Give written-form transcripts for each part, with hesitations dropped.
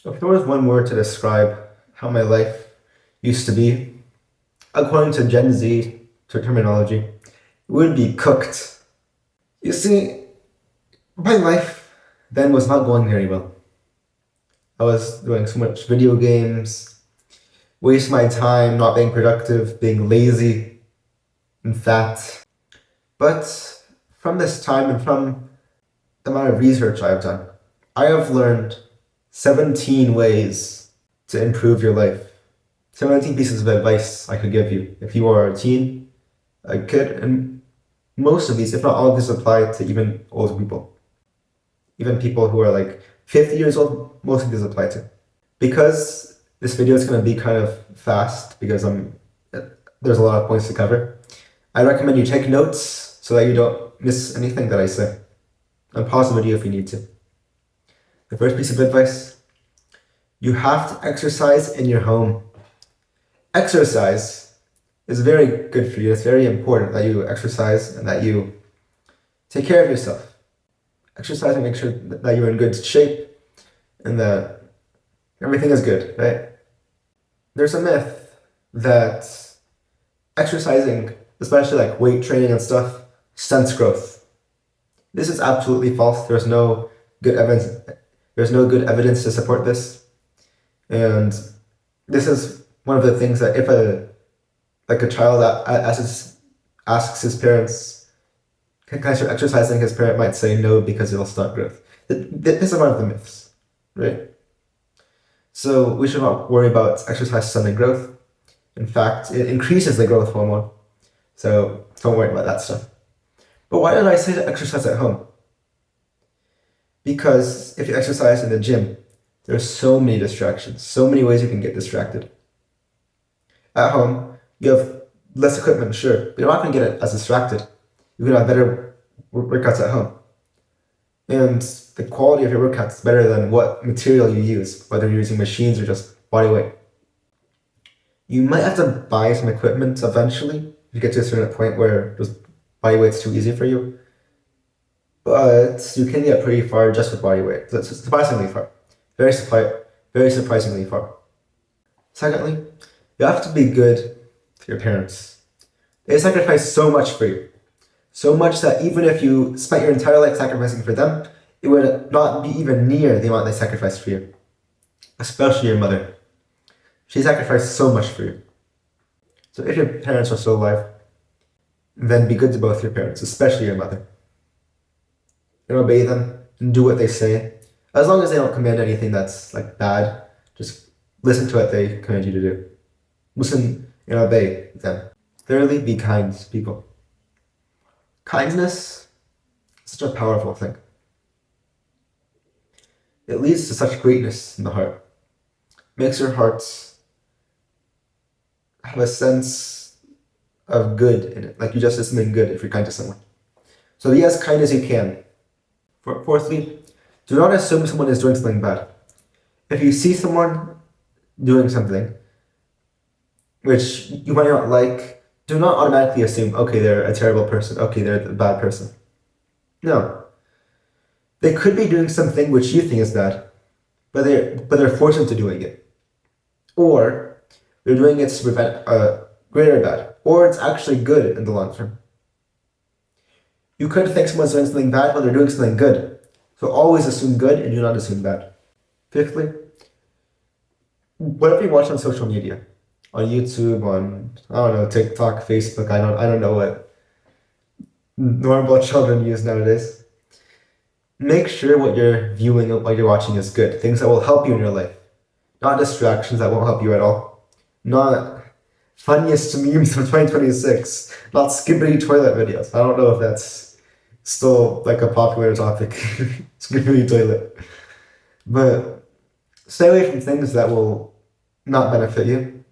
If there was one word to describe how my life used to be, according to Gen Z terminology, it would be cooked. You see, my life then was not going very well. I was doing so much video games, wasting my time, not being productive, being lazy and fat. But from this time and from the amount of research I've done, I have learned 17 ways to improve your life. 17 pieces of advice I could give you if you are a teen, a kid, and most of these, if not all of these, apply to even older people. Even people who are like 50 years old, most of these apply to. Because this video is going to be kind of fast, because there's a lot of points to cover, I recommend you take notes so that you don't miss anything that I say. And pause the video if you need to. The first piece of advice, you have to exercise in your home. Exercise is very good for you. It's very important that you exercise and that you take care of yourself. Exercise and make sure that you're in good shape and that everything is good, right? There's a myth that exercising, especially like weight training and stuff, stunts growth. This is absolutely false. There's no good evidence to support this. And this is one of the things that if a child asks his parents, can I start exercising, his parent might say no because it'll stunt growth. This is one of the myths, right? So we should not worry about exercise stunting growth. In fact, it increases the growth hormone. So don't worry about that stuff. But why did I say to exercise at home? Because if you exercise in the gym, there's so many distractions, so many ways you can get distracted. At home, you have less equipment, sure, but you're not going to get as distracted. You're going to have better workouts at home. And the quality of your workouts is better than what material you use, whether you're using machines or just body weight. You might have to buy some equipment eventually if you get to a certain point where just body weight's too easy for you. But you can get pretty far just with body weight. So it's surprisingly far. Very surprisingly far. Secondly, you have to be good to your parents. They sacrifice so much for you. So much that even if you spent your entire life sacrificing for them, it would not be even near the amount they sacrificed for you. Especially your mother. She sacrificed so much for you. So if your parents are still alive, then be good to both your parents, especially your mother. And obey them and do what they say. As long as they don't command anything that's like bad, just listen to what they command you to do. Listen and obey them. Thirdly, be kind to people. Kindness is such a powerful thing. It leads to such greatness in the heart. Makes your hearts have a sense of good in it, like you just did something good if you're kind to someone. So be as kind as you can. Fourthly, do not assume someone is doing something bad. If you see someone doing something which you might not like, do not automatically assume, okay, they're a terrible person, okay, they're a bad person. No. They could be doing something which you think is bad, but they're forced into doing it. Or they're doing it to prevent greater bad. Or it's actually good in the long term. You could think someone's doing something bad when they're doing something good. So always assume good and do not assume bad. Fifthly, whatever you watch on social media, on YouTube, on, I don't know, TikTok, Facebook, I don't know what normal children use nowadays. Make sure what you're viewing and what you're watching is good. Things that will help you in your life. Not distractions that won't help you at all. Not funniest memes from 2026. Not skibbity toilet videos. I don't know if that's still like a popular topic. Skibbity toilet. But stay away from things that will not benefit you.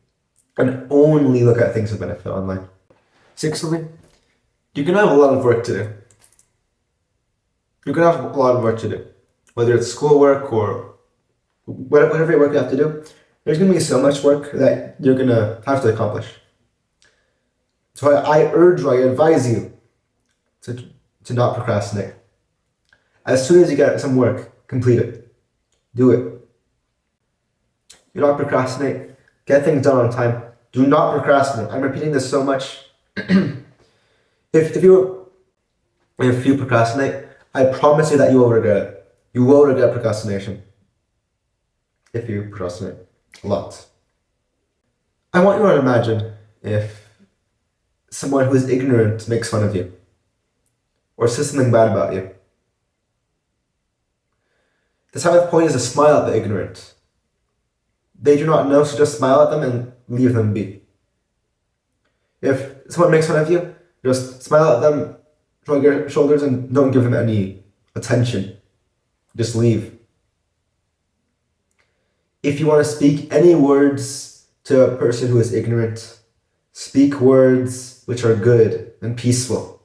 And only look at things that benefit online. Sixthly, you're going to have a lot of work to do. You're going to have a lot of work to do. Whether it's schoolwork or whatever work you have to do, there's going to be so much work that you're going to have to accomplish. So I advise you to not procrastinate. As soon as you get some work, complete it. Do it. Do not procrastinate. Get things done on time. Do not procrastinate. I'm repeating this so much. if you procrastinate, I promise you that you will regret it. You will regret procrastination if you procrastinate a lot. I want you to imagine if someone who is ignorant makes fun of you or says something bad about you. The 7th point is to smile at the ignorant. They do not know, so just smile at them and leave them be. If someone makes fun of you, just smile at them, shrug your shoulders, and don't give them any attention. Just leave. If you want to speak any words to a person who is ignorant, speak words which are good and peaceful.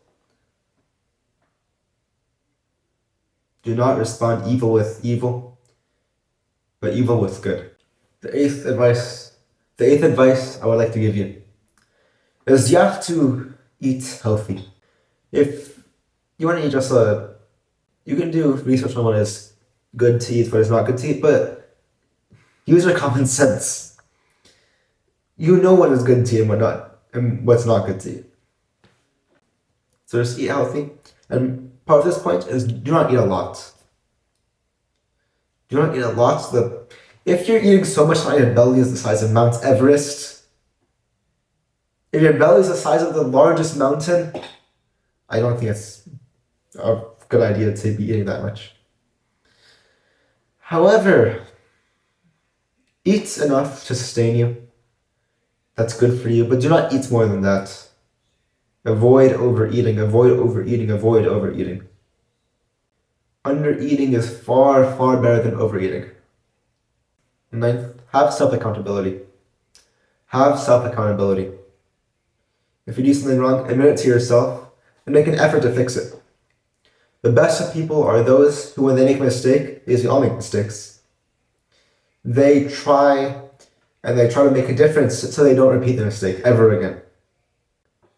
Do not respond evil with evil, but evil with good. The eighth advice I would like to give you is you have to eat healthy. If you want to eat you can do research on what is good to eat, what is not good to eat, but use your common sense. You know what is good to eat and what's not good to eat. So just eat healthy. And part of this point is do not eat a lot. Do not eat a lot. If you're eating so much that your belly is the size of Mount Everest, if your belly is the size of the largest mountain, I don't think it's a good idea to be eating that much. However, eat enough to sustain you. That's good for you, but do not eat more than that. Avoid overeating, avoid overeating, avoid overeating. Undereating is far, far better than overeating. And 9th, have self-accountability. Have self-accountability. If you do something wrong, admit it to yourself and make an effort to fix it. The best of people are those who, when they make a mistake, because we all make mistakes, they try to make a difference so they don't repeat the mistake ever again.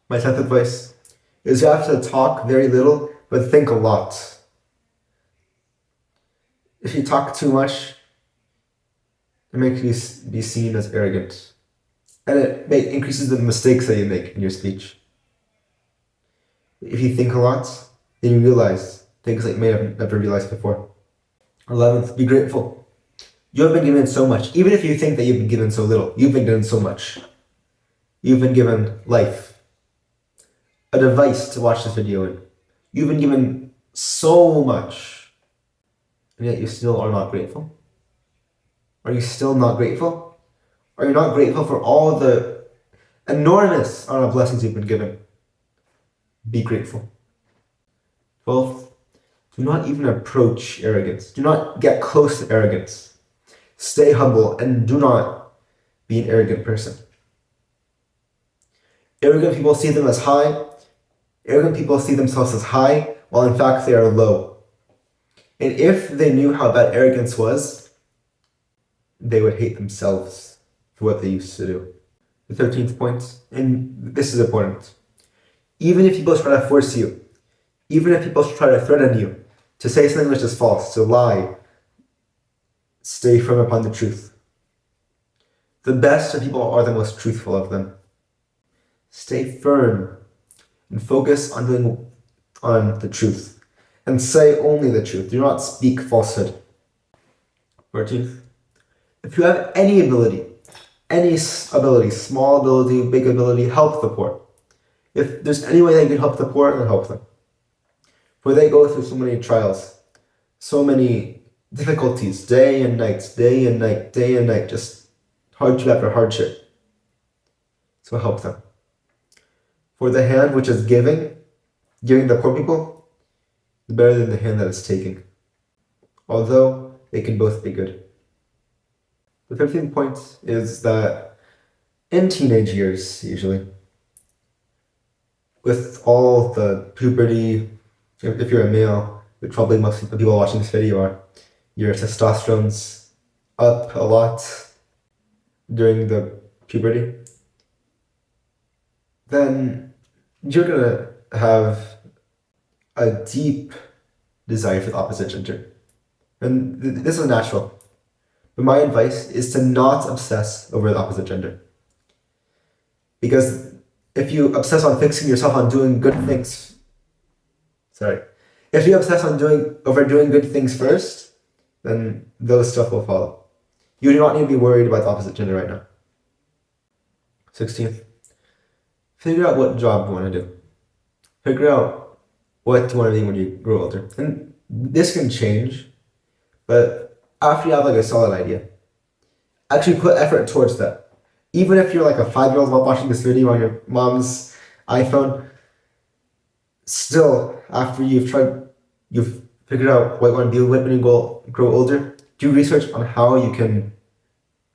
My 10th advice is you have to talk very little, but think a lot. If you talk too much, it makes you be seen as arrogant. And it increases the mistakes that you make in your speech. If you think a lot, then you realize things that you may have never realized before. 11th, be grateful. You have been given so much. Even if you think that you've been given so little, you've been given so much. You've been given life, a device to watch this video in. You've been given so much, and yet you still are not grateful. Are you still not grateful? Are you not grateful for all the enormous amount of blessings you've been given? Be grateful. 12th, do not even approach arrogance. Do not get close to arrogance. Stay humble and do not be an arrogant person. Arrogant people see them as high. Arrogant people see themselves as high, while in fact they are low. And if they knew how bad arrogance was, they would hate themselves for what they used to do. The 13th point, and this is important. Even if people try to force you, even if people try to threaten you to say something which is false, to lie, stay firm upon the truth. The best of people are the most truthful of them. Stay firm and focus on the truth. And say only the truth. Do not speak falsehood. 14th, if you have any ability, small ability, big ability, help the poor. If there's any way that you can help the poor, then help them. For they go through so many trials, so many difficulties, day and night, just hardship after hardship. So help them. For the hand which is giving the poor people, is better than the hand that is taking, although they can both be good. The 15th point is that in teenage years, usually, with all the puberty, if you're a male, which probably most of the people watching this video are, your testosterone's up a lot during the puberty, then you're gonna have a deep desire for the opposite gender. And this is natural. But my advice is to not obsess over the opposite gender. Because if you obsess on fixing yourself on doing good things, if you obsess on doing good things first, then those stuff will follow. You do not need to be worried about the opposite gender right now. 16th, figure out what job you want to do. Figure out what you want to be when you grow older. And this can change, but after you have like a solid idea, actually put effort towards that. Even if you're like a 5-year-old watching this video on your mom's iPhone, still, after you've figured out what you want to do when you grow older, do research on how you can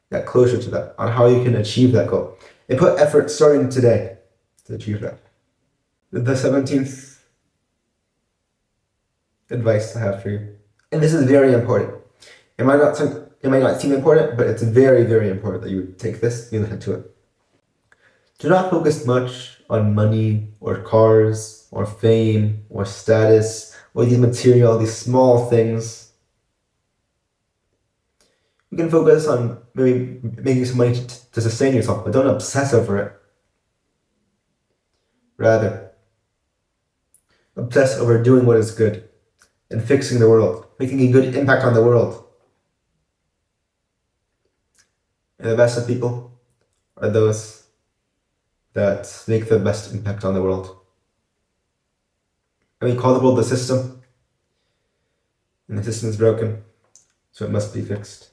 get closer to that, on how you can achieve that goal. And put effort starting today to achieve that. The 17th advice I have for you, and this is very important. It might not seem important, but it's very, very important that you take this and you listen to it. Do not focus much on money or cars or fame or status or these small things. You can focus on maybe making some money to sustain yourself, but don't obsess over it. Rather, obsess over doing what is good and fixing the world, making a good impact on the world. And the best of people are those that make the best impact on the world. And we call the world the system, and the system is broken, so it must be fixed.